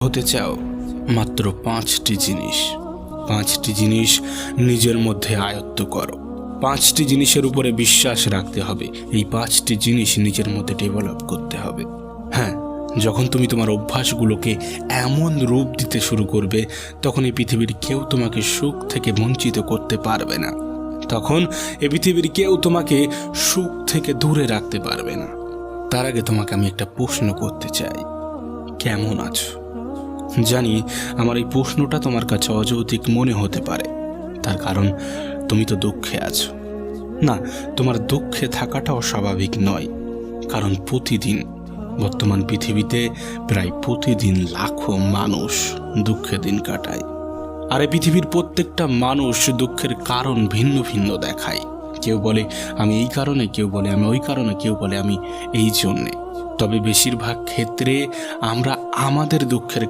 হতে চাও মাত্র 5টি জিনিস। 5টি জিনিস নিজের মধ্যে আয়ত্ত করো। 5টি জিনিসের উপরে বিশ্বাস রাখতে হবে। এই 5টি জিনিস নিজের মধ্যে ডেভেলপ করতে হবে। হ্যাঁ, যখন তুমি তোমার অভ্যাসগুলোকে এমন রূপ দিতে শুরু করবে, তখন এই পৃথিবীর কেউ তোমাকে সুখ থেকে বঞ্চিত করতে পারবে না। তখন এই পৃথিবীর কেউ তোমাকে সুখ থেকে দূরে রাখতে পারবে না। তার আগে তোমাকে আমি একটা প্রশ্ন করতে চাই, কেমন আছো? জানি আমার এই প্রশ্নটা তোমার কাছে অযৌক্তিক মনে হতে পারে, তার কারণ তুমি তো দুঃখে আছো। না, তোমার দুঃখে থাকাটাও স্বাভাবিক নয়, কারণ প্রতিদিন বর্তমান পৃথিবীতে প্রায় প্রতিদিন লাখো মানুষ দুঃখে দিন কাটায়। আর এই পৃথিবীর প্রত্যেকটা মানুষ দুঃখের কারণ ভিন্ন ভিন্ন দেখায়। কেউ বলে আমি এই কারণে, কেউ বলে আমি ওই কারণে, কেউ বলে আমি এই জন্যে। তবে বেশিরভাগ ক্ষেত্রে আমরা আমাদের দুঃখের